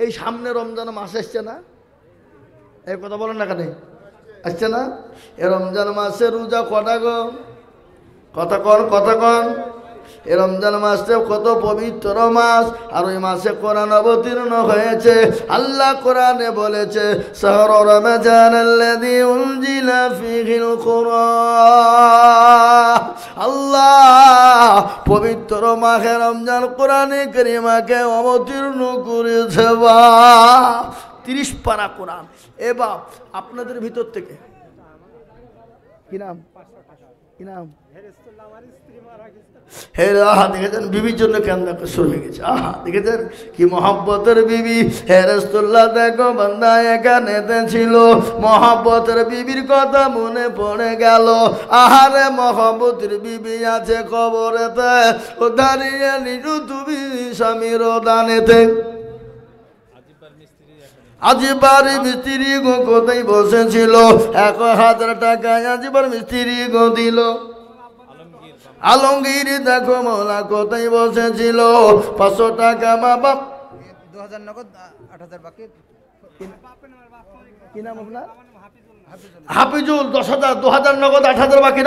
এই সামনে রমজান মাস আসছে না, এই কথা বলেন না কেন, আসছে না? এ রমজান মাসে রোজা কটা গো? কথা কন। এ রমজান মাসে কত পবিত্র মাস, আর ওই মাসে কোরআন অবতীর্ণ হয়েছে। আল্লাহ কোরআনে বলেছে শাহরু রমজানাল্লাযী উনজিলা ফীহিল কুরআন। আল্লাহ পবিত্র মাহে রমজান কোরআনে কারীমাকে অবতীর্ণ করেছে। বা 30 পারা কোরআন। এ বাপ, আপনাদের ভিতর থেকে কি নাম দেখেছেন বিবির জন্য কেমন শুরু হয়ে গেছে। আহা দেখেছেন কি মহব্বতের বিবি। হে রাসূলুল্লাহ দেখো বান্দা এখানেতে ছিল, মহব্বতের বিবির কথা মনে পড়ে গেল। আহারে মহব্বতের বিবি আছে কবরেতে, ও দাঁড়িয়ে নিজু তুমি স্বামীর দানেতে। আজিবার মিস্ত্রি গো কোথায় বসেছিল, 1000 টাকা আজিবার মিস্ত্রি গো দিল। আলমগীর দেখো মৌলা কোথায় বসেছিল, 500 টাকা মা বাপ 2000 নগদ 8000 বাকি। কি নাম আপনার? হাফিজুল। 10,000, 2000 নগদ 8000 বাকি।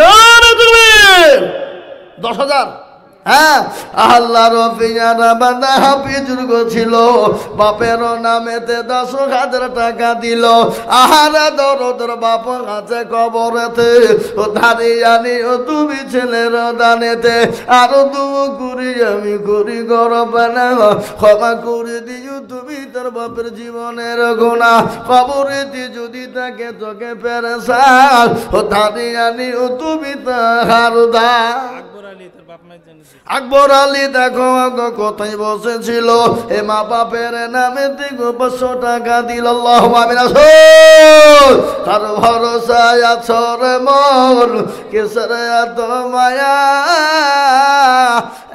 10,000। হ্যাঁ, আল্লাহর পিয়ারা বান্দা হাফিজুল গো ছিল, বাপের নামেতে 10,000 টাকা দিল। আহারে দরদর বাপ আছে কবরেতে, ও ধারিয়ানি ও তুমি ছেলের দানেতে। আরো তুমি করি আমি করি গরব না, ক্ষমা করে দিও তুমি তোর বাপের জীবনের গুনাহ। কবরেতে যদি থাকে তোকে পেরেশান, ও ধারিয়ানি ও তুমি তাহার দা। আকবর আলী দেখো কোথায় বসেছিল, এ মা বাপের নামে 500 টাকা দিল। আল্লাহুম্মা আমিন। তার ভরসায় আছো রে মন, কিসের এত মায়া,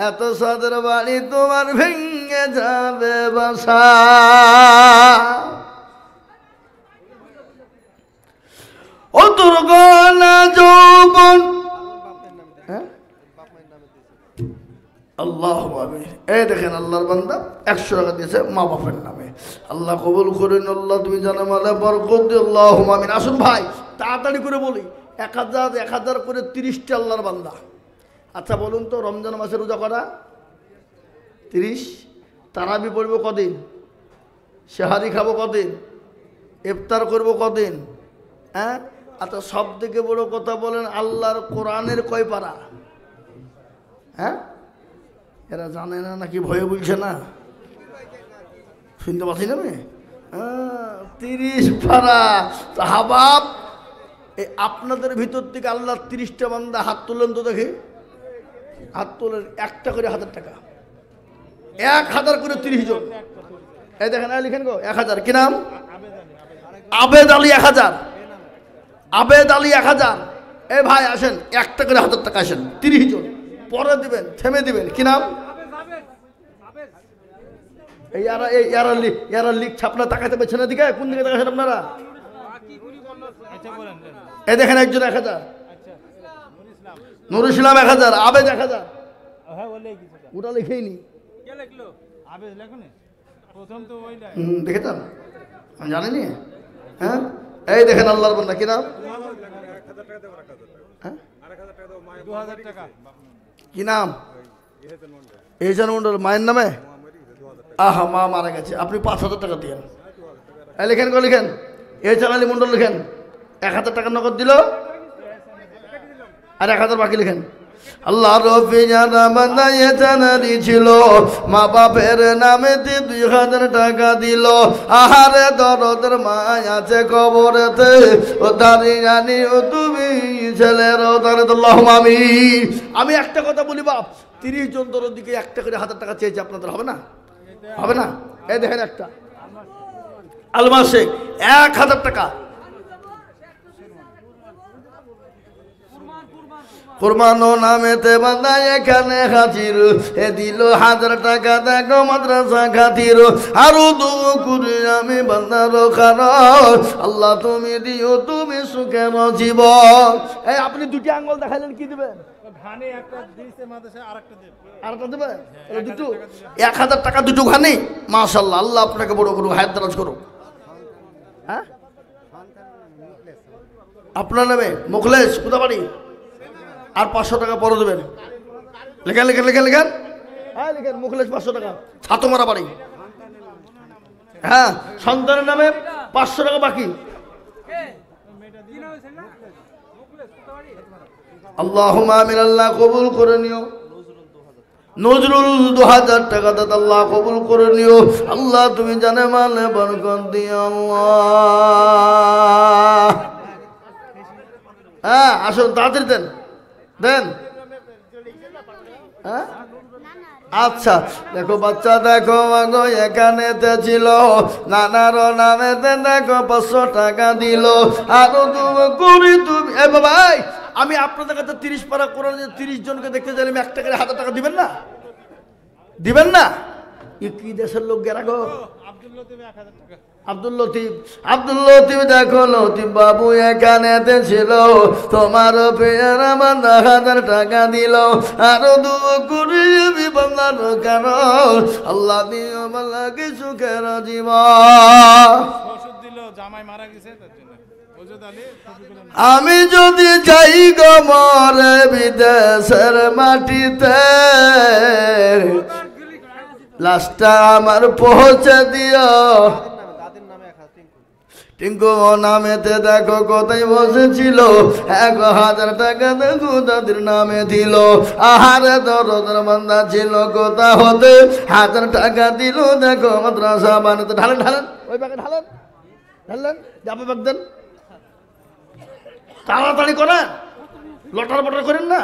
এত সাদের বাড়ি তোমার ভেঙে যাবে বাসা। ও দুর্গনা যৌবন। আল্লাহ এই দেখেন আল্লাহর বান্দা 100 টাকা দিয়েছে মা বাপের নামে। আল্লাহ কবুল করেন। আল্লাহ তুমি জানো মালে বরকত দিও। আল্লাহুম্মা আমিন। আসুন ভাই তাড়াতাড়ি করে বলি, 1000 করে 30টা আল্লাহর বান্দা। আচ্ছা বলুন তো, রমজান মাসে রোজা করা 30, তারাবি পড়বো কদিন, সেহারি খাবো কদিন, ইফতার করবো কদিন? হ্যাঁ, আচ্ছা সব থেকে বড় কথা বলেন, আল্লাহর কোরআনের কয় পারা? হ্যাঁ, এরা জানে না নাকি ভয়ে বলছে না? শুনতে পাচ্ছি না আমি? 30 পারা। হাবাব, এই আপনাদের ভিতর থেকে আল্লাহ 30টা বান্দা হাত তুলেন তো দেখি, হাত তোলেন। 1টা করে 1000 টাকা, 1000 করে 30 জন। এই দেখেন লিখেন গো 1000। কি নাম? আবেদ আলী 1000। আবেদ আলী 1000। এই ভাই আসেন, 1টা করে 1000 টাকা আসেন, 30 জন। পরে দিবেন, থেমে দিবেন। কি নাম? এই লিখ ছাপনা তাকাতে পেছনে না দিকে, কোন দিকে তাকাচ্ছেন আপনারা? এই দেখেন একজন 1000, নুর ইসলাম 1000, আবেদ 1000। ওটা লিখেই নি, দেখেছেন? আমি জানিনি। হ্যাঁ, এই দেখেন আল্লাহর বান্দা। কি নাম? কি নাম? এহসান মন্ডল। মায়ের নামে? আহা, মা মারা গেছে। আপনি 5000 টাকা দিয়েন। লিখেন গো, লিখেন। এহসান আলী মন্ডল লিখেন। 1000 টাকা নগদ দিল, আর 1000 বাকি লিখেন। আল্লাহ রফিয়ানা বান্দা এহসান আলী ছিল, মা বাপের নামেতে 2000 টাকা দিল। আহারে দরদের মা আছে কবরেতে, ও দাঁড়িয়ানি ও তুমি ছেলের দাঁড়ে। আল্লাহুম্মা আমিন। আমি একটা কথা বলি বাপ, 30 জন তোর দিকে 1টা করে 1000 টাকা চেয়েছে, আপনাদের হবে না? হবে না? এই দেখেন একটা আলমাসে 1000 টাকা। কুরবানো নামেতে বান্দা এখানে হাজির, এ দিল 1000 টাকা দেখো মাদ্রাসা খাতির। আরো দোয়া করি আমি বান্দার কারণ, আল্লাহ তুমি দিও তুমি সুখের জীবন। এই আপনি 2টি আঙ্গুল দেখাইলেন, কি দিবেন? আরেকটা দেবে দুটো 1000 টাকা দুটো ঘানি মাশাআল্লাহ আল্লাহ আপনাকে বড় করুক হায়াত দারাজ করুক হ্যাঁ আপনার নামে মুখলেশ কোথা বাড়ি আর 500 টাকা পরে দেবেন লেখেন লেখেন লেখেন লেখেন হ্যাঁ লেখেন মুখলেশ 500 টাকা ছাতমারা বাড়ি হ্যাঁ সন্তানের নামে 500 টাকা বাকি আল্লাহুম্মা আমিন আল্লাহ কবুল করে নিও নজরুল 2000 টাকা দাত আল্লাহ কবুল করে নিও আল্লাহ তুমি জানে মালে বরকত দিও আল্লাহ হ্যাঁ আসুন তাড়াতাড়ি দেন দেন হ্যাঁ আচ্ছা দেখো বাচ্চা দেখো গো এখানেতে ছিল নানার নামেতে দেখো 500 টাকা দিল আরো তুমি করি তুমি এ বাবা আমি আপনাদের কাছে 30 পারা কোরআন 30 জনকে দেখতে চাইলে 1 টাকা 1000 টাকা দিবেন না দিবেন না কি দেশের লোক গেরা গো আব্দুল লতিফ দেখো লতিফ বাবু এখানেতে ছিল তোমার পেয়ার আমার 1000 টাকা দিল আরো দু কোটি বিপন্দার কারণ আল্লাহ দিও মাল্লা কিছু কেন জীবন জামাই মারা গেছে তার জন্য আমি যদি যাই গো মরে বিদেশের মাটিতে লাশটা আমার পৌঁছে দিও টিঙ্কু নামেতে দেখো কোথায় বসেছিল 1000 টাকা দেখো তাদের নামে দিল আহারে দরদের বান্দা ছিল কোথা হতে 1000 টাকা দিল দেখো মাদ্রাসা বানাতে ঢালেন ঢালেন ওই ব্যাগে ঢালেন ঢালেন যাবে ব্যাগ দেন তাড়াতাড়ি করেন লটার বটার করেন না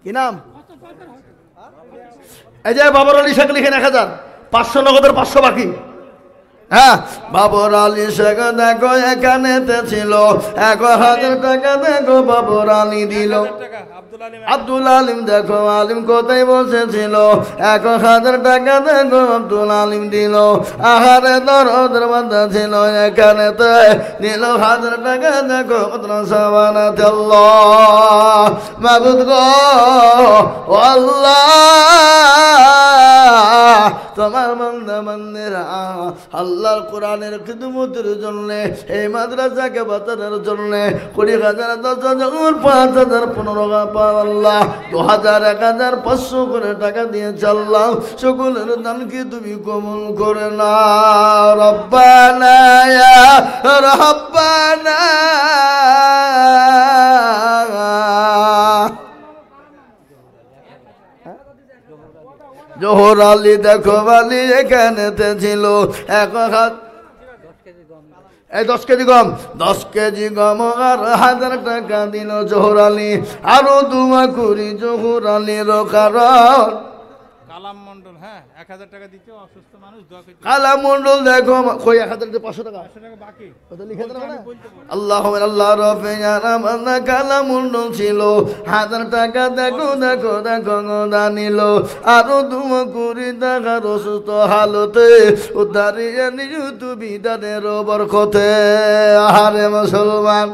কি নাম এই যে বাবর আলী শেখ লিখেন 1000 500 নগদের 500 বাকি হ্যাঁ বাবর আলী শেখ দেখো এখানেতে ছিল 1000 টাকা দেখো বাবর আলী দিল আব্দুল আলিম দেখো আলিম কোথায় বসেছিল 1000 টাকা দেখো আব্দুল আলিম দিল আহারে দরদের বান্দা ছিল এখানেতে দিল 1000 টাকা দেখো মাদ্রাসা বানাতে আল্লাহ মাবুদ গো আল্লাহ তোমার বান্দা বান্দেরা আল্লাহর কোরআনের খিদমতের জন্য এই মাদ্রাসাকে বাঁচানোর জন্য 20,000 10,000 5,000 15,000 আল্লাহ 2,000 1,000 500 করে টাকা দিয়েছে আল্লাহ সকলের দানকে তুমি কবুল করে নাও রব্বানা ইয়া রব্বানা জোহর আলী দেখো বালি এখানেতে ছিল 1000 10 কেজি গম 10 কেজি গম আর 1000 টাকা দিল জোহর আলী আরো দুয়া করি জোহর আলীর কারণ কালাম মন্ডল হ্যাঁ 1000 টাকা দিতে অসুস্থ মানুষ দোয়া করতে কালাম মন্ডল দেখো কই 1000 500 টাকা বাকি ওটা লিখে দেন না আল্লাহু আল্লাহ রফিয়ানা মান্না কালাম মন্ডল ছিল 1000 টাকা দেখো দেখো দেখো দানিল আরো দুয়া করি দেখা অসুস্থ হালতে উদ্ধারিয়ে নিজ তুমি দানের বরকতে আহারে মুসলমান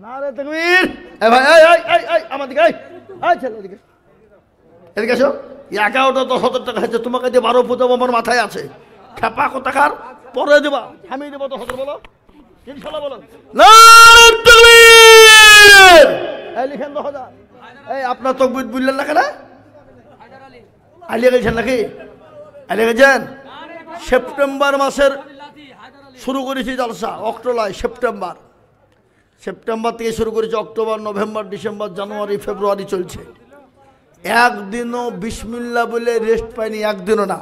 নারে তাকবীর এ ভাই এই আমার দিকে এই ছেলে দিকে এদিকে আসো 11টা 10,000 টাকা হচ্ছে তোমাকে যে 12 পূজা আমার মাথায় আছে খেপা কত টাকার পরে দেবা আমি দেবো 10,000 বলো ইনশাআল্লাহ বলো নারে তাকবীর এই লিখেন 10,000 এই আপনার তাকবীর বললেন না কেন আলিয়া গেছেন নাকি আলিয়া গেছেন সেপ্টেম্বর মাসের শুরু করেছি জলসা সেপ্টেম্বর থেকে শুরু করেছি অক্টোবর নভেম্বর ডিসেম্বর জানুয়ারি ফেব্রুয়ারি চলছে একদিনও বিসমিল্লাহ বলে রেস্ট পাইনি একদিনও না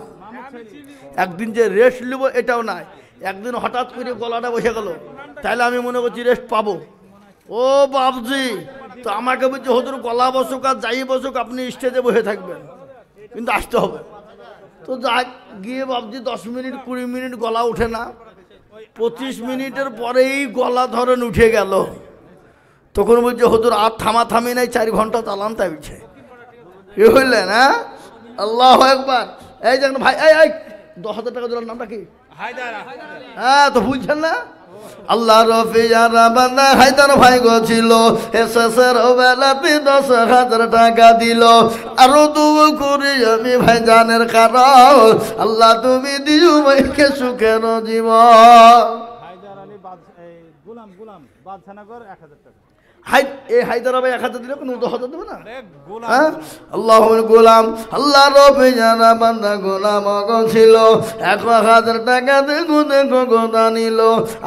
একদিন যে রেস্ট নেব এটাও নাই একদিন হঠাৎ করে গলাটা বসে গেল তাহলে আমি মনে করছি রেস্ট পাবো ও বাবজি তো আমাকে বলছে হয়তো গলা বসুক আর যাই বসুক আপনি স্টেজে বসে থাকবেন কিন্তু আসতে হবে তো যাক গিয়ে বাবজি 10 মিনিট 20 মিনিট গলা উঠে না 25 মিনিটের পরেই গলা ধরেন উঠে গেল তখন বলছে হুজুর আর থামাথামি নাই 4 ঘন্টা চালান তাই বলছে কি হইলেন হ্যাঁ আল্লাহু আকবার এই যে ভাই এই 10,000 টাকা দিলাম নামটা কি হায়দার হ্যাঁ তো বুঝছেন না আল্লাহ রফিয়ারা বান্দা হায়দার ভাই গো ছিল এসেসের বেলাতে 10,000 টাকা দিল আরো দুও করি আমি ভাই জানের কারণ আল্লাহ তুমি দিও ভাইকে সুখের জীবন হায়দার আলী গুলাম বাদশানগর 1000 টাকা হায়দার ভাই 1000 দিল কোনো 10,000 দেবে না গোলাম আল্লাহ গোলাম আল্লাহ রফিয়ারা বান্দা গোলাম ছিল 1,000 টাকা দেখো গোদা নিল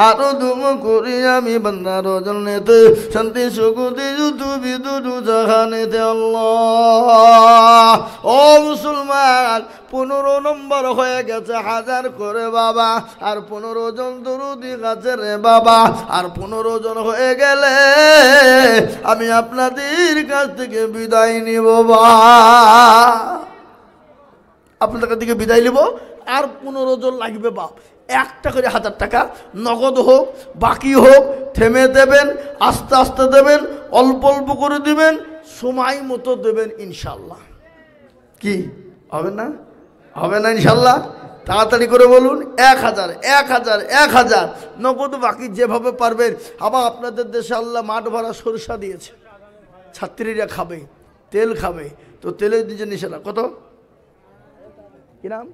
আরো দুম করি আমি বান্দার জন্যতে শান্তি সুখ দিও তুমি দুদু জাহানেতে আল্লাহ ও মুসলমান 15 নম্বর হয়ে গেছে 1000 করে বাবা আর 15 জন দরুদি কাছে রে বাবা আর 15 জন হয়ে গেলে আমি আপনাদের কাছ থেকে বিদায় নিব আপনাদের কাছ থেকে বিদায় নিব আর 15 জন লাগবে বাপ একটা করে 1000 টাকা নগদ হোক বাকি হোক থেমে দেবেন আস্তে আস্তে দেবেন অল্প অল্প করে দিবেন সময় মতো দেবেন ইনশাল্লাহ কি হবে না ইনশাল্লাহ তাড়াতাড়ি করে বলুন 1000 নগদ বাকি যেভাবে পারবেন আবার আপনাদের দেশে আল্লাহ মাঠ ভরা সরষা দিয়েছে ছাত্রীরা খাবে তেল খাবে তো তেলের দিয়েছে নিশানা কত কি নাম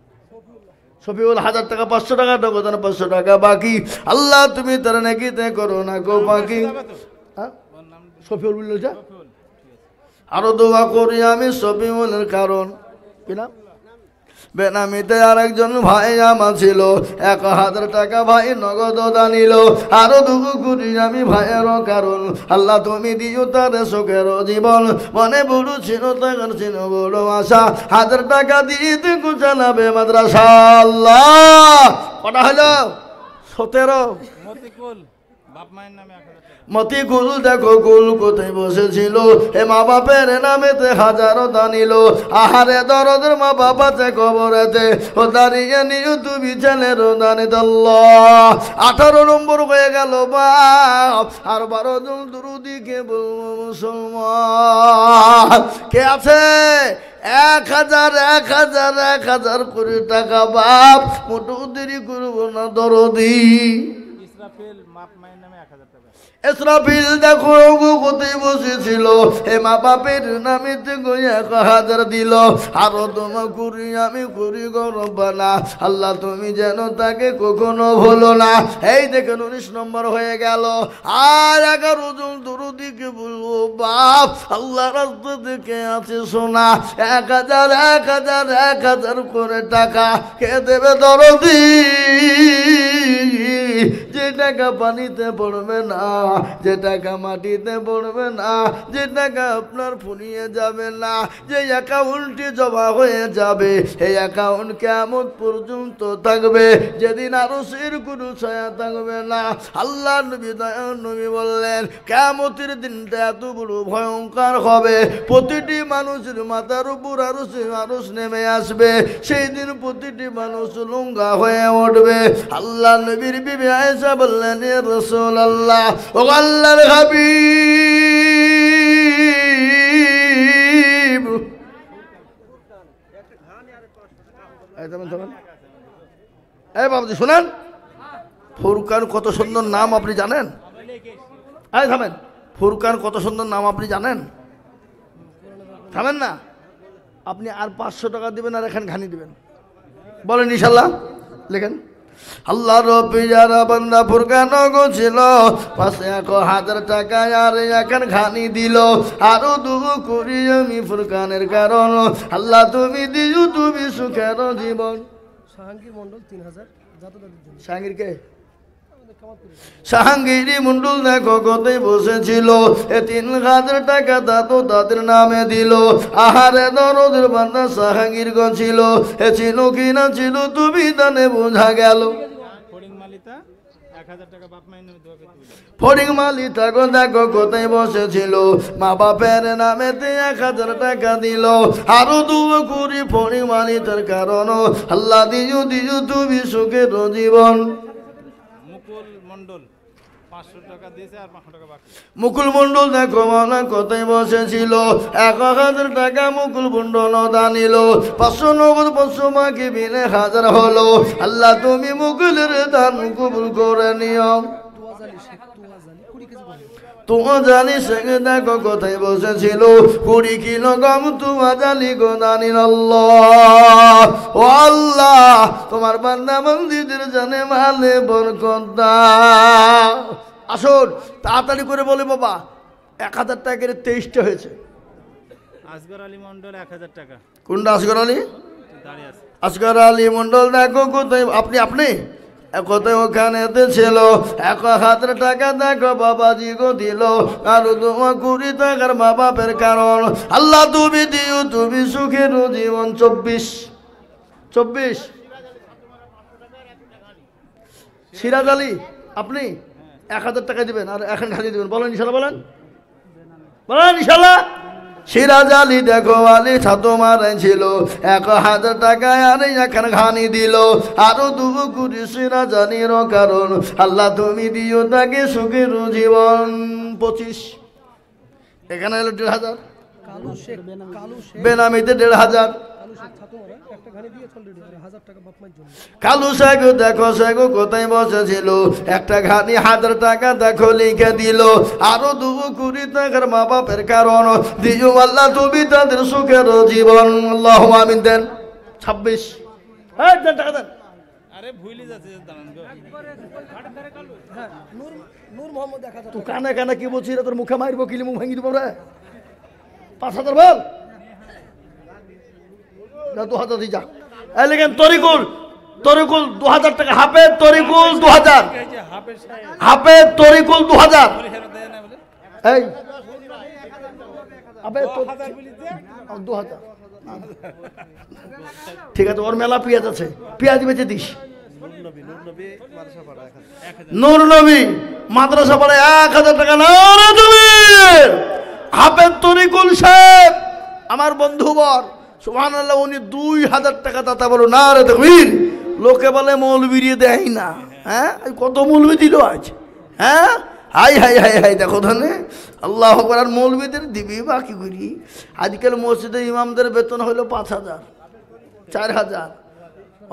শফিউল 1000 টাকা 500 টাকা নগদ 500 টাকা বাকি আল্লাহ তুমি তার নাকি তে করো না গো বাকি শফিউল বলছে আরো দোয়া করি আমি শফিউলের কারণ কি নাম বেনামিতে আরেকজন ভাই আমার ছিল 1000 টাকা ভাই নগদ দানিল আরো দুগু করি আমি ভাইয়েরও কারণ আল্লাহ তুমি দিও তার সুখের জীবন মনে বড় ছিল তখন ছিল বড় আশা 1000 টাকা দিতে চালাবে মাদ্রাসা আল্লাহ কটা হলো 17 মতিকুল বাপ মায়ের নামে 1000 টাকা মতিকুল দেখো কুল কোথায় বসেছিল হে মা বাপের নামেতে 1000 দানিল আহারে দরদের মা বাবাতে কবরেতে ও দাঁড়িয়ে নিও তুমি ছেলের দানিত আল্লাহ 18 নম্বর হয়ে গেল বাপ আর 12 জন দুরুদিকে বলবো মুসলমান কে আছে 1000 করে টাকা বাপ মোটো দেরি করবো না দরদি ইসরাফিল বাপ মায়ের নামে 1000 টাকা ইসরাফিল দেখো কোথায় বসেছিল হে মা বাপের নামে 1000 দিল আরো তোমা করি আমি করি গরবানা আল্লাহ তুমি যেন তাকে কখনো ভুলো না এই দেখেন 19 নম্বর হয়ে গেল আর 11 জন দরুদিকে বলবো বাপ আল্লাহ রাস্তা থেকে আছে সোনা 1000 করে টাকা কে দেবে দরদি যে টাকা পানিতে পড়বে না যে টাকা মাটিতে পড়বে না যে টাকা আপনার ফুরিয়ে যাবে না যে অ্যাকাউন্টে জমা হয়ে যাবে এই অ্যাকাউন্ট কিয়ামত পর্যন্ত থাকবে যেদিন আরশের কোনো ছায়া থাকবে না আল্লাহ নবী বললেন কিয়ামতের দিনটা এত বড় ভয়ঙ্কর হবে প্রতিটি মানুষের মাথার উপর আরশ নেমে আসবে সেই দিন প্রতিটি মানুষ লুঙ্গা হয়ে উঠবে আল্লাহ নবীর বিবি আয়েশা বললেন ইয়া রাসূলুল্লাহ ও আল্লাহর হাবিব এই বাবুজি শুনেন ফুরকান কত সুন্দর নাম আপনি জানেন এই থামেন ফুরকান কত সুন্দর নাম আপনি জানেন থামেন না আপনি আর 500 টাকা দিবেন আর এখানে ঘানি দিবেন বলেন ইনশাআল্লাহ লেখেন আল্লাহ রবিয়ারা বান্দা ফুরকান গো ছিল পাশে 1000 টাকা আর এখন ঘানি দিল আরো দুগু করি আমি ফুরকানের কারণ আল্লাহ তুমি দিও তুমি সুখের জীবন জাহাঙ্গীর মন্ডল 3000 জাহাঙ্গীর কে জাহাঙ্গীরি মন্ডল দেখো কোথায় বসেছিল 3000 টাকা দাদু তাদের নামে দিল আহারে দরদের বান্দা জাহাঙ্গীর গো ছিল ছিল কি না ছিল তুমি জানে বোঝা গেল ফড়িং মালিতা 1000 টাকা বাপ মায়ের নামে দোয়া করতে বলে ফড়িং মালিতা গো দেখো কোথায় বসেছিল মা বাপের নামেতে 1000 টাকা দিল আরো দুও করি ফড়িং মালিতার কারণ আল্লাহ দিও তুমি সুখের জীবন মুকুল মন্ডল 500 টাকা দিয়েছে আর 500 টাকা বাকি মুকুল মন্ডল দেখো মাওলা কোথায় বসেছিল 1000 টাকা মুকুল মন্ডল দানিল 500 নগদ 500 বাকি বিনে 1000 হলো আল্লাহ তুমি মুকুলের দান কবুল করে নিও তুমা জানি সে দেখো কোথায় বসেছিল 20 কিলো গম তুমা জানি গো জানিন আল্লাহ। ও আল্লাহ তোমার বান্দা বান্দীদের জানে মালে বরকত দাও। আসুন তাড়াতাড়ি করে বলে বাবা 1000 টাকা করে 23টা হয়েছে। আসগর আলী মন্ডল 1000 টাকা কোনটা আসগর আলী? দাঁড়িয়ে আছে। আসগর আলী মন্ডল দেখো কোথায় আপনি কোথায় ওখানেতে ছিল 1000 টাকা দেখো বাবাজি গো দিল আর তোমার 20 টাকার মা বাপের কারণ আল্লাহ তুমি দিও তুমি সুখের জীবন 24 সিরাজ আলী আপনি 1000 টাকা দিবেন আর এখন খালি দিবেন বলেন ইনশাল্লাহ বলেন ইনশাল্লাহ। সিরাজ আলী দেখো আলী ছাতো মারাই ছিল 1000 টাকায় আর এখন ঘানি দিল আরো 2 সিরাজ আলীর কারণ আল্লাহ তুমি দিও তাকে সুখের জীবন 25। এখানে হলো 1500 কালু শেখ বেনামিতে 1500 কালু শেখ ছাতু মারা একটা গাড়ি দিয়েছে অলরেডি 1000 টাকা বাপ মায়ের জন্য। কালু শেখ দেখো শেখ কোথায় বসেছিল একটা ঘানি 1000 টাকা দেখো লিখে দিল আরো 20 টাকার মা বাপের কারণ দিও আল্লাহ তুমি তাদের সুখের জীবন আল্লাহু আমিন দেন 26। এই দেন টাকা দেন। আরে ভুলে যাচ্ছে দাঁড়ান গো। হ্যাঁ নূর মোহাম্মদ 1000 তুই কানে কানে কি বলছিস রে তোর মুখে মারবো কিলি মুখ ভাঙি দিব রে 5000 বল না 2000 দি যা। এই লেখেন তরিকুল 2000 টাকা হাফেজ তরিকুল 2000 এই যে হাফেজ সাহেব হাফেজ তরিকুল 2000 পরিহার দেয় না বলে এই আবে তো 1000 বলি দে 2000 ঠিক আছে ওর মেলা পেঁয়াজ আছে পেঁয়াজ বেচে দিস। নূর নবী মাদ্রাসা পড়ে 1000 টাকা না রে তুমি হাফেজ তরিকুল সাহেব আমার বন্ধু বর সুবহানাল্লাহ উনি 2000 টাকা দাতা বলো না রে তকবীর। লোকে বলে মৌলবী দেয় না হ্যাঁ কত মৌলবী দিল আজ হ্যাঁ হাই হাই হাই হাই দেখো ধনে আল্লাহ আকবার। আর মৌলবীদের দিবি বা কি করি আজকাল মসজিদে ইমামদের বেতন হলো 5000 4000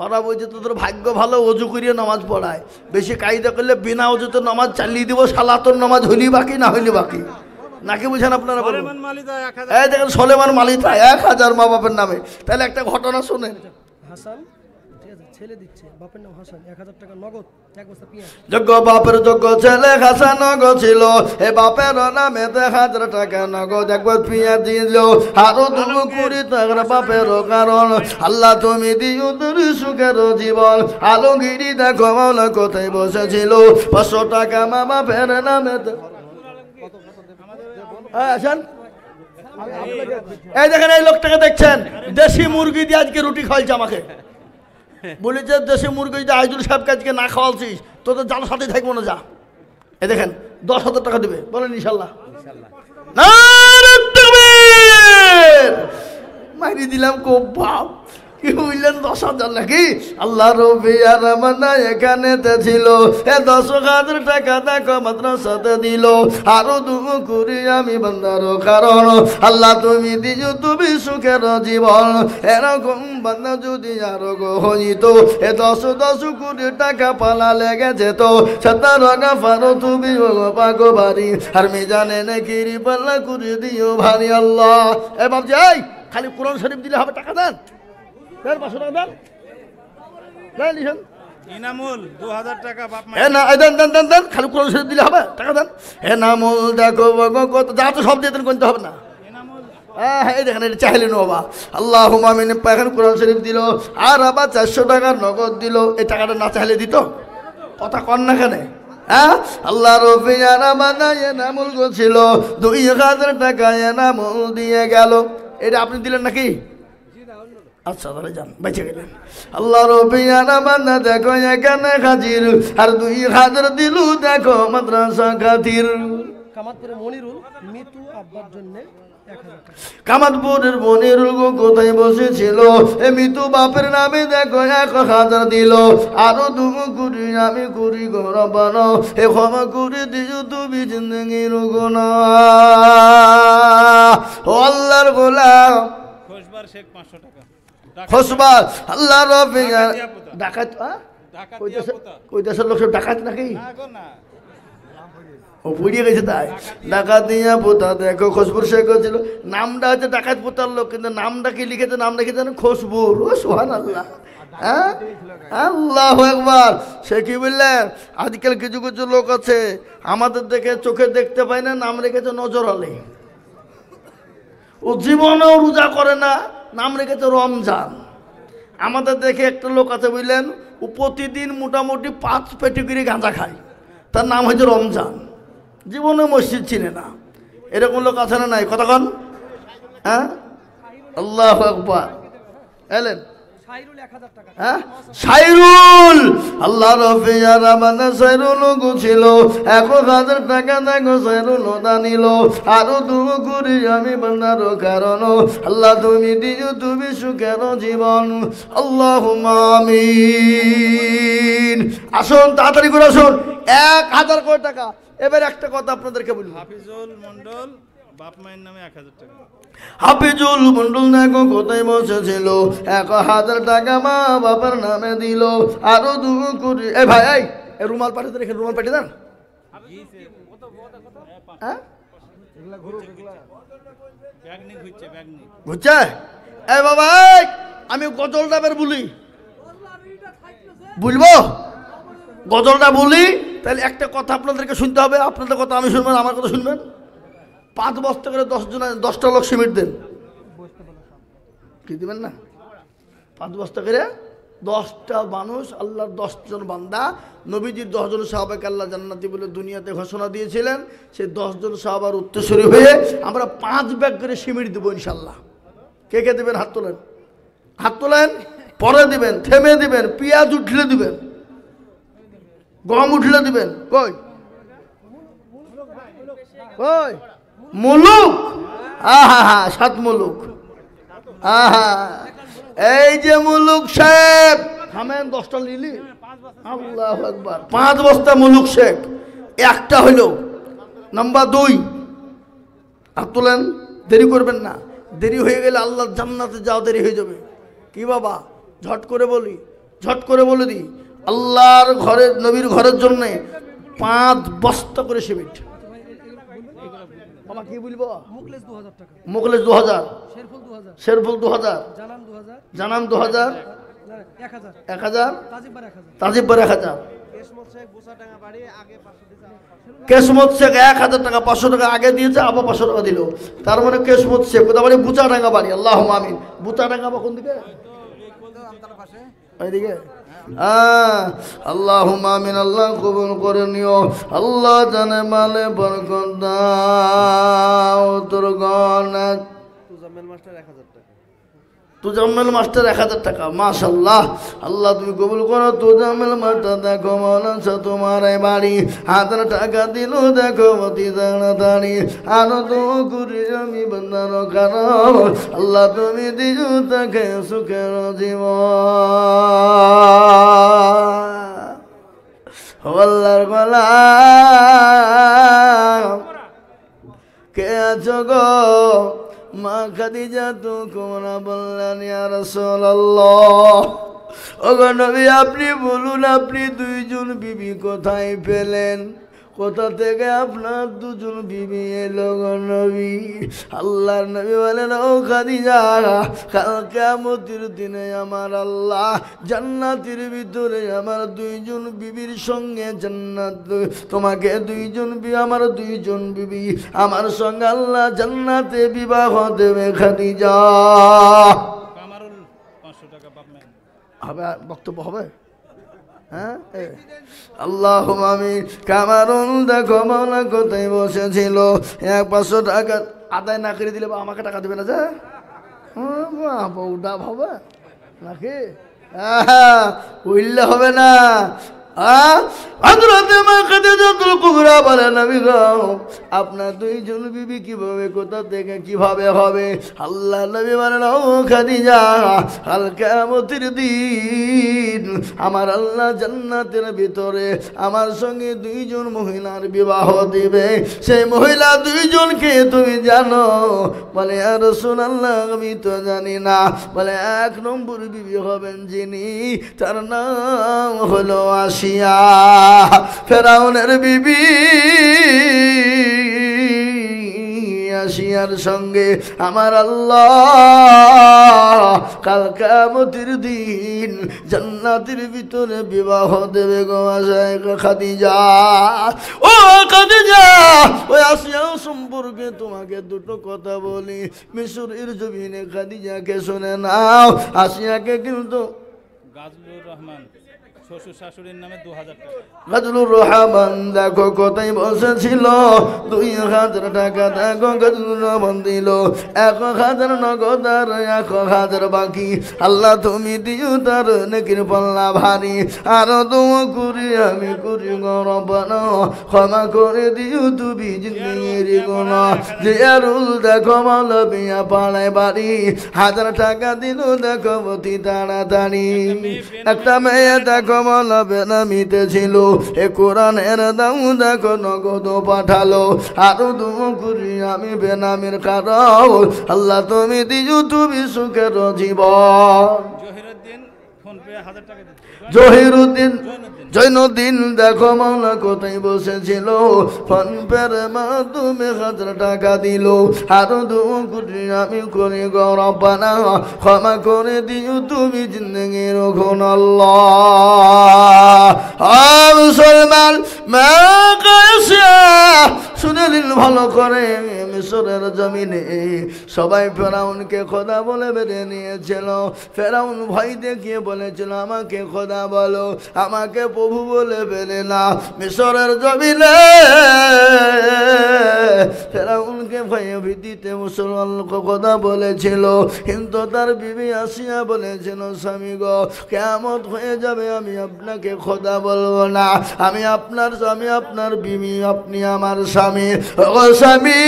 ওরা বলছে তোদের ভাগ্য ভালো অজু করিয়ে নামাজ পড়ায় বেশি কায়দা করলে বিনা অজুতে নামাজ চালিয়ে দিব সালাতর নামাজ হইলি বাকি না হইলি বাকি নাকি বুঝেন আপনারা বলুন। সলেমান মালিদা 1000 এই দেখেন সলেমান মালিতা 1000 মা বাপের নামে। তাহলে একটা ঘটনা শোনেন হাসান ঠিক আছে ছেলে দিচ্ছে বাপের নাম হাসান 1000 টাকা নগদ এক বস্তা পেঁয়াজ। যোগ্য বাপের যোগ্য ছেলে হাসান নগদ ছিল এ বাপের নামে 1000 টাকা নগদ একবার পেঁয়াজ দিল আরো 20 টাকার বাপের কারণ আল্লাহ তুমি দিও তোর সুখের জীবন। আলমগিরি দেখো মাওলা কোথায় বসেছিল 500 টাকা মা বাপের নামে আসেন। এই দেখেন এই লোকটাকে দেখছেন দেশি মুরগি দিয়ে আজকে রুটি খাওয়াইছে আমাকে বলেছে দেশি মুরগি যদি আইজুল সাহেবকে আজকে না খাওয়ালছিস তোদের জাল সাথে থাকবো না যা। এ দেখেন 10,000 টাকা দিবে বলেন ইনশাল্লাহ মাইরি দিলাম খুব ভাব কি বুঝলেন 10,000 নাকি আল্লাহ রবি আর মানা এখানে ছিল 10,000 টাকা দেখো মাদ্রাসাতে দিল আরো 2 আমি বান্দার কারণ আল্লাহ তুমি দিও তুমি সুখের জীবন। এরকম বান্দা যদি আরো হইত 10 টাকা পালা লেগেছে তো 17 ফারো তুমি পাগো বাড়ি আর মিজানে নাকি পাল্লা করে দিও ভারী আল্লাহ। এবার যাই খালি কোরআন শরীফ দিলে হবে টাকা দেন 500 টাকা দেন লিখেন ইনামুল 2000 টাকা বাপ মা না দেন খালি কোরআন শরীফ দিলে হবে টাকা দেন। নামুল দেখো কত যা তো সব দিয়ে দেন কোনতে হবে না ইনামুল হ্যাঁ এই দেখেন এটা চাইলে বাবা আল্লাহ আমিন এখন কোরআন শরীফ দিল আর আবার 400 টাকার নগদ দিল। এই টাকাটা না চাইলে দিত কথা কর না কেন হ্যাঁ আল্লাহ রফি নামুল ছিল 2000 টাকা নামুল দিয়ে গেল। এটা আপনি দিলেন নাকি? আচ্ছা তাহলে যান বেঁচে গেলেন। আল্লাহ রবিয়ানা বান্দা দেখো এখানে হাজির আর 2000 দিলু দেখো মাদ্রাসা খাতির। কামাতপুরে মনিরুল মিতু আব্বার জন্য 1000 টাকা। কামাতপুরের মনিরুল গো কোথায় বসেছিল এ মিতু বাপের নামে দেখো 1000 দিল আরো 2 আমি করি গরবানো এ ক্ষমা করে দিও তুমি জিন্দগির গুনাহ। ও আল্লাহর গোলাম খোসবার শেখ 500 টাকা খোসবার আল্লাহ রবি ডাকাত ঢাকা ওই দিয়া দেশের পোতা ওই দেশের লোক সব ডাকাত নাকি না গো না ও পুড়িয়ে গেছে তাই ডাকাত দিয়া পোতা দেখো খসবুর শেখ ছিল নামটা হচ্ছে ডাকাত পোতার লোক কিন্তু নামটা কি লিখেছে নাম লিখেছে খসবুর ও সুবহানাল্লাহ হ্যাঁ আল্লাহু আকবার সে কি বললেন আজকাল কিছু কিছু লোক আছে আমাদের দেখে চোখে দেখতে পায় না নাম রেখেছে নজর আলী ও জীবনেও রোজা করে না নাম রেখেছে রমজান আমাদের দেখে একটা লোক আছে বুঝলেন ও প্রতিদিন মোটামুটি 5 পেটি করে গাঁজা খায় তার নাম হচ্ছে রমজান জীবনে মসজিদ চিনে না এরকম লোক আছে না নাই কতক্ষণ হ্যাঁ আল্লাহু আকবার এলেন হ্যাঁ সাইরুল আল্লাহ রফিয়া রামানা সাইরুল গুছিল 1000 টাকা দেখো সাইরুল দানিল আরো তুমি করি আমি বান্দার কারণ আল্লাহ তুমি দিও তুমি সুখের জীবন আল্লাহুম্মা আমিন আসুন তাড়াতাড়ি করে আসুন 1000 কোটি টাকা এবার একটা কথা আপনাদেরকে বলবো হাফিজুল মন্ডল বাপ মায়ের নামে 1000 টাকা হাফিজুল মন্ডল দেখো কোথায় বসেছিল 1000 টাকা মা বাবার নামে দিল আরো 2 কোটি এ ভাই এই রুমাল পাঠিয়ে দেন এখানে রুমাল পাঠিয়ে দেন হ্যাঁ ব্যাগনি বুঝছে এই বাবা আমি গজলটা বের বলি বলবো গজলটা বলি তাহলে একটা কথা আপনাদেরকে শুনতে হবে আপনাদের কথা আমি শুনবেন আমার কথা শুনবেন 5 বস্তা করে 10টা লোক সিমেন্ট দেন কি দিবেন না 5 বস্তা করে 10টা মানুষ আল্লাহর 10 জন বান্দা নবীজির 10 জন সাহাবাকে আল্লাহ জান্নাতি বলে দুনিয়াতে ঘোষণা দিয়েছিলেন সেই 10 জন সাহাবার উত্তরসূরি হয়ে আমরা 5 ব্যাগ করে সিমেন্ট দেবো ইনশাল্লাহ কে কে দেবেন হাত তোলেন পরে দিবেন থেমে দিবেন পেঁয়াজ উঠলে দিবেন গম উঠলে দিবেন কই মুলুক আহা 7 মুলুক আহা এই যে মুলুক সাহেব থামেন 10টা লিলি আল্লাহু আকবার 5 বস্তা মুলুক শেখ একটা হইল নাম্বার 2 হাত তোলেন দেরি করবেন না দেরি হয়ে গেলে আল্লাহর জান্নাতে যাও দেরি হয়ে যাবে কি বাবা ঝট করে বলে দিই আল্লাহর ঘরের নবীর ঘরের জন্য 5 বস্তা করে সিমেন্ট বাবা কি বলবো মুখলেস 2000 টাকা মুখলেস 2000 শেরফুল 2000 শেরফুল 2000 জানাম 2000 1000 তাজিববার 1000 কেসমত শেখ 1000 টাকা 500 টাকা আগে দিয়েছে আবার 500 টাকা দিল তার মানে কেসমত শেখ কোথা বাড়ি বুচাডাঙ্গা বাড়ি আল্লাহুম্মা আমিন বুচাডাঙ্গা বা কোন দিকে এইদিকে আল্লাহুম্মা আমিন আল্লাহ কবুল করে নিও আল্লাহ জানে মালে বরকত দাও তোর গণাত তুজাম্মেল মাস্টার 1000 টাকা মাশাআল্লাহ আল্লাহ তুমি কবুল করো তুজাম্মেল মাস্টার দেখো মৌলানা তোমার এই বাড়ি 1000 টাকা দিল দেখো মতি দাঁড়ি আরো তো করি আমি বান্দার কারণ আল্লাহ তুমি দিও তাকে সুখের জীবন আল্লাহর গোলাম কে আছো গো মা খাদিজা তো কোমরা বললেন ইয়া রাসূলুল্লাহ ওগো নবী আপনি বলুন আপনি 2 জন বিবি কোথায় পেলেন কোথা থেকে আপনার 2 জন বিবি এলো গো নবী আল্লাহর নবী বলেন ও খাদিজা কাল কিয়ামতের দিনে আমার আল্লাহ জান্নাতের ভিতরে আমার 2 জন বিবির সঙ্গে জান্নাত তোমাকে 2 জন বিবি আমার 2 জন বিবি আমার সঙ্গে আল্লাহ জান্নাতে বিবাহ দেবে খাদিজা কামারুল 500 টাকা বাপ মায়ের হবে বক্তব্য হবে হ্যাঁ আল্লাহুম্মা আমিন কামারুন দেখো মাওলা কোথায় বসেছিল 500 টাকা আদায় না করে দিলে বা আমাকে টাকা দেবে না যে বউটা হবে নাকি উইল্লে হবে না আপনার 2 জন বিবি কিভাবে কোথা থেকে কিভাবে হবে আল্লাহ নবী বলেন ও খাদিজা কাল কিয়ামতের দিন আমার আল্লাহ জান্নাতের ভিতরে আমার সঙ্গে 2 জন মহিলার বিবাহ দিবে সেই মহিলা 2 জনকে তুমি জানো বলে ইয়া রাসূলুল্লাহ আমি তো জানি না বলে 1 নম্বর বিবি হবেন যিনি তার নাম হলো আশি আসিয়া ফেরাউনের বিবি আসিয়ার সঙ্গে আমার আল্লাহ কাল কিয়ামতের দিন জান্নাতের ভিতরে বিবাহ দেবে গো আশায় খাদিজা। ও খাদিজা, ওই আসিয়া সম্পর্কে তোমাকে দুটো কথা বলি। মিশরের জমিনে খাদিজাকে শুনে নাও। আসিয়াকে কিন্তু গাজলুর রহমান শ্বশুর শাশুড়ির নামে 2000 টাকা। গাজলুর রহমান দেখো কোথায় বসেছিল, 2000 টাকা দেখো গাজলুর রহমান দিল। 1000 নগদ আর 1000 বাকি। আল্লাহ তুমি দিও তার নেকির পাল্লা ভারী। আরো দোয়া করি আমি করি গো রব্বানা, ক্ষমা করে দিও তুমি জিন্দেগির গুনাহ। জিয়ারুল দেখো মালবিয়া পাড়ায় বাড়ি, 1000 টাকা দিল দেখো অতি তাড়াতাড়ি। একটা মেয়ে দেখো মৌলা বেনামিতে ছিল, এ কোরআনের দাম দেখো নগদ পাঠালো। আরো দোয়া করি আমি বেনামির কারণ, আল্লাহ তুমি দিও তুমি সুখের জীবন। জহিরুদ্দিন ফোন পে 1000 টাকা দিচ্ছে। জহিরুদ্দিন জৈনুদ্দিন দেখো মাওলা কোথায় বসেছিল, ফোন পের মাধ্যমে 1000 টাকা দিল। আরো দোয়া করি আমি করি গো রব্বানা, ক্ষমা করে দিও তুমি জিন্দেগির গুণ। আল্লাহ মুসলমান মা কাসা শুনে দিন ভালো করে। মিশরের জমিনে সবাই ফেরাউনকে খোদা বলে বেঁধে নিয়েছিল। ফেরাউন ভয় দেখিয়ে বলেছিল আমাকে খোদা বলো, আমাকে প্রভু বলে বেঁধে না। মিশরের জমিনে ফেরাউনকে ভয়ে ভীতিতে মুসলমানকে খোদা বলেছিল, কিন্তু তার বিবি আসিয়া বলেছিল স্বামী গো কিয়ামত হয়ে যাবে, আমি আপনাকে খোদা বলবো না। আমি আপনার স্বামী, আপনার বিবি, আপনি আমার স্বামী। ও স্বামী,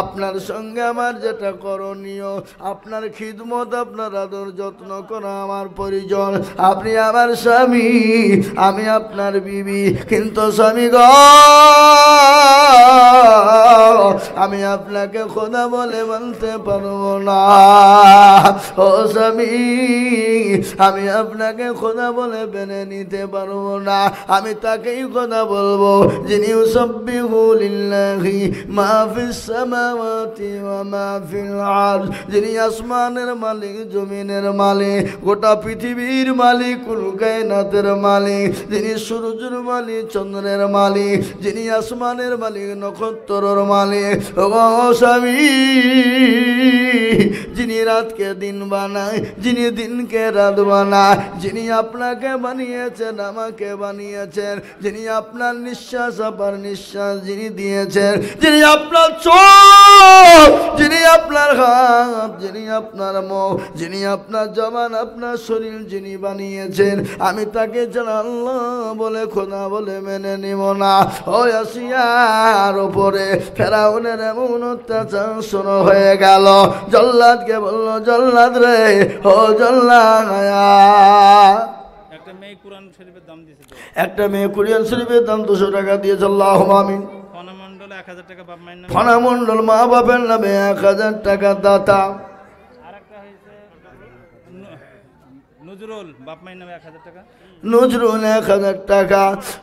আপনার সঙ্গে আমার যেটা করণীয়, আপনার খিদমত, আপনার আদর যত্ন করা আমার পরিজন। আপনি আমার স্বামী, আমি আপনার বিবি, কিন্তু স্বামী গো আমি আপনাকে খোদা বলে বলতে পারবো না। ও স্বামী, আমি আপনাকে খোদা বলে মেনে নিতে পারবো না। আমি তাকেই খোদা বলবো যিনি ইউসাব্বিহু লিল্লাহি মা ফিস সামাওয়াতি ওয়া মা ফিল আরদ, যিনি আসমানের মালিক, জমিনের মালিক, গোটা পৃথিবীর মালিক, কুল কায়নাতের মালিক, যিনি সূর্যের মালিক, চন্দ্রের মালিক, যিনি আসমানের মালিক, নক্ষত্রের মালিক। ও স্বামী, যিনি রাতকে দিন বানায়, যিনি দিনকে রাত বানায়, যিনি আপনাকে বানিয়েছেন, আমাকে বানিয়েছেন, যিনি আপনার নিঃশ্বাস আবার নিঃশ্বাস যিনি দিয়েছেন, যিনি আপনার চোখ, যিনি আপনার হাত, যিনি আপনার মুখ, যিনি আপনার জবান, আপনার শরীর যিনি বানিয়েছেন, আমি তাকে ছাড়া আল্লাহ বলে খোদা বলে মেনে নিব না। ও আসিয়ার উপরে ফেরাউনের এমন অত্যাচার শুরু হয়ে গেল। জল্লাদকে বলল জল্লাদ রে, ও জল্লাদ, একটা মেয়ে কুরআন শরীফের দাম দিয়েছে। একটা মেয়ে কুরআন শরীফের দাম 200 টাকা দিয়েছে। আল্লাহুম্মা আমিন। ফনামণ্ডল 1000 টাকা বাপ মায়ের নামে। ফনামণ্ডল মা বাপের নামে 1000 টাকা দাতা। আরেকটা হয়েছে নজরুল বাপ মায়ের নামে 1000 টাকা। নজরুল 1000 টাকা।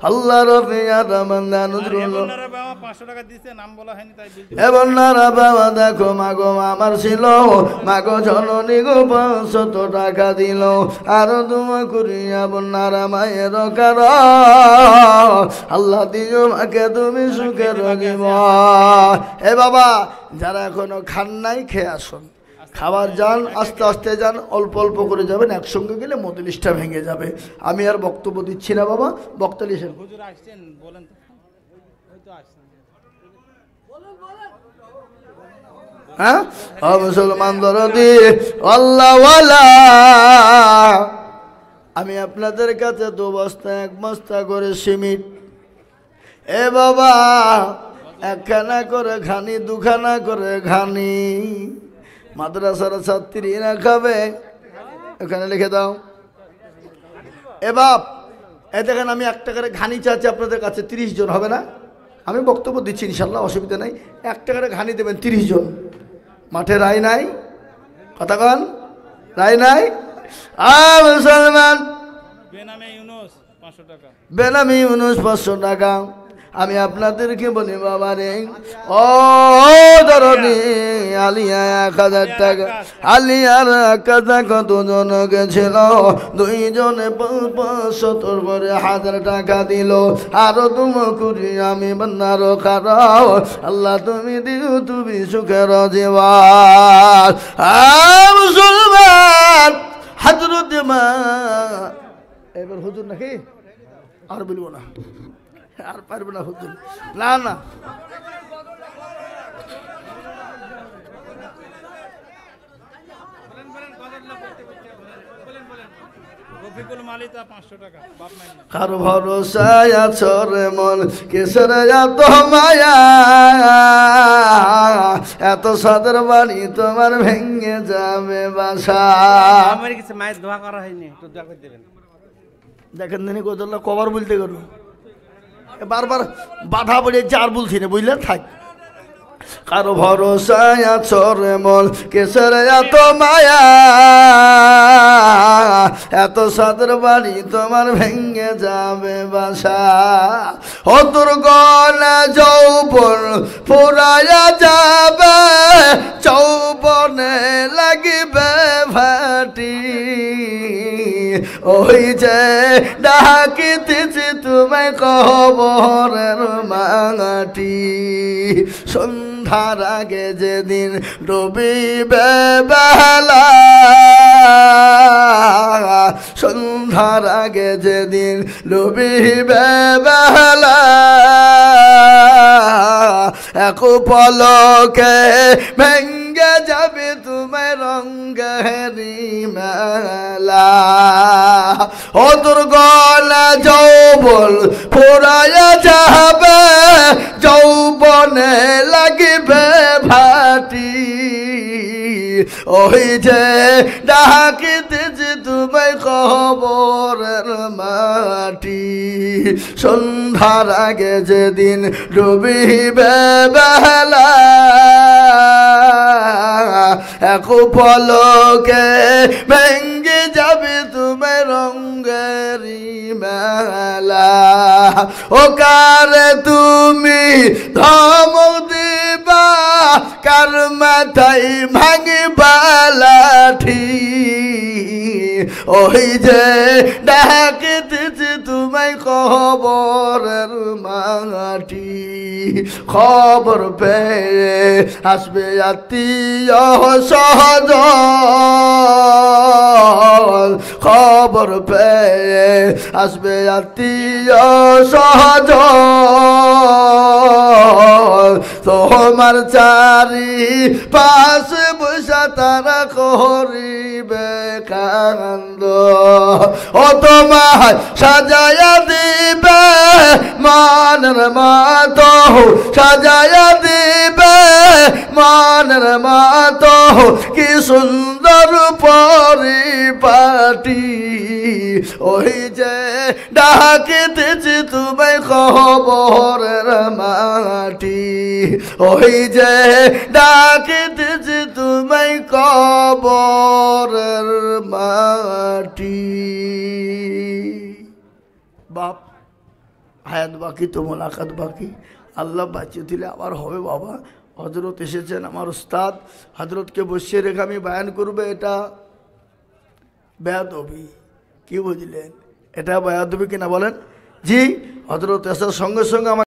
আল্লাহ রফিয়া রহমানদা নজরুল। আপনারা বাবা 500 টাকা দিয়েছে, নাম বলা হয়নি তাই বলছি। এবার নারা বাবা দেখো মাগো আমার ছিল, মাগো জননী গো 500 টাকা দিল। আরো দোয়া করিয়া বন্যারা মায়ের কার, আল্লাহ দিও মাকে তুমি সুখের জীবন। এ বাবা, যারা এখনো খান নাই খেয়ে আসুন, খাবার যান, আস্তে আস্তে যান, অল্প অল্প করে যাবেন, একসঙ্গে গেলে মজলিসটা ভেঙে যাবে। আমি আর বক্তব্য দিচ্ছি না বাবা, বক্তা লিখেন। হুজুর আসছেন, বলেন তো। হয়তো আসছেন। হ্যাঁ, ও মুসলমান দরদি আল্লাহওয়ালা, আমি আপনাদের কাছে 2 বস্তা 1 বস্তা করে সিমেন্ট, এ বাবা 1খানা করে ঘানি, 2খানা করে ঘানি, মাদ্রাসার ছাত্রীরা খাবে, এখানে লিখে দাও। এ বাপ, এ দেখেন আমি 1 টাকার ঘানি চাচ্ছি আপনাদের কাছে, 30 জন হবে না? আমি বক্তব্য দিচ্ছি ইনশাল্লাহ, অসুবিধা নাই। 1 টাকার ঘানি দেবেন 30 জন। মাঠে রায় নাই, কথা কন, রায় নাই, মুসলমান বেনামে ইউনুস 500 টাকা। বেনামি 500 টাকা। আমি আপনাদেরকে বলি বাবা রে, ও ধরনি আলিয়া 1000 টাকা। আলিয়ার কাজা কতজন গেছিল, 2 জনে 500 করে 1000 টাকা দিল। আরো তুমি করি আমি বন্দার খারাও, আল্লাহ তুমি দিও তুমি সুখের জীবন। মুসলমান হযরত মা, এবার হুজুর নাকি আর বলবো না, আর পারবো না হুজুর, না না রফিকুল মালিতা 500 টাকা। বাপ নাই না। কার ভরসায় আছো রে মন, কিসের এত মায়া, এত সাদের বাড়ি তোমার ভেঙে যাবে বাসা। আমার কিছু মায়ের দোয়া করা হয়নি, একটু দোয়া করে দেবেন। দেখেন দিনই কোথাও কবার বলতে গেল, বারবার বাধা পড়ে চার বলছি না, বুঝলেন থাক। কারো ভরসায় আছো রে মন, কিসের এত মায়া, এত সাদের বাড়ি তোমার ভেঙে যাবে বাসা। ও তোর গলা যৌবন ফুরায়া যাবে, যৌবনে লাগিবে ভাটি, ওই যে ডাকিতেছি তোমায় কবরের মাটি। সন্ধ্যার আগে যেদিন ডুবিবে বেলা, সন্ধ্যার আগে যেদিন ডুবিবে বেলা, এক পলকে ভেঙ্গে যাবে তোমার রঙ্গেরি মেলা। ও তোর গলা যৌবন ফুরায়া যাবে, যৌবনে লাগিবে ভাটি, ওই যে ডাকিতেছি তোমায় কবরের মাটি। সন্ধ্যার আগে যেদিন ডুবিবে বেলা, এক পলকে ভেঙ্গে যাবে তোমার রঙ্গেরি মেলা। ও কারে তুমি ধমক দিবা, কার মাথায় ভাঙিবা লাঠি, ওই যে ডাকিতেছি তোমায় কবরের মাটি। খবর পেয়ে আসবে আত্মীয় স্বজন, খবর পেয়ে আসবে আত্মীয় স্বজন, তোমার চারি পাশে বসা তারা করিবে কান্দ। ও তোমায় সাজায়া দিবে মানের মাতো, সাজায়া দিবে মানের মাতো, কি সুন্দর পরিপাটি, ওই যে ডাকিতেছি তোমায় কবরের মাটি, ওই যে ডাকিতেছি তোমায় কবরের মাটি। বাপ হায়াত বাকি তো মোলাকাত বাকি, আল্লাহ বাঁচিয়ে দিলে আবার হবে বাবা। হজরত এসেছেন, আমার উস্তাদ হজরতকে বসিয়ে রেখে আমি বায়ান করবে, এটা বেয়াদবি। কি বুঝলেন? এটা বেয়াদবি কিনা বলেন? জি, হজরত আসার সঙ্গে সঙ্গে আমার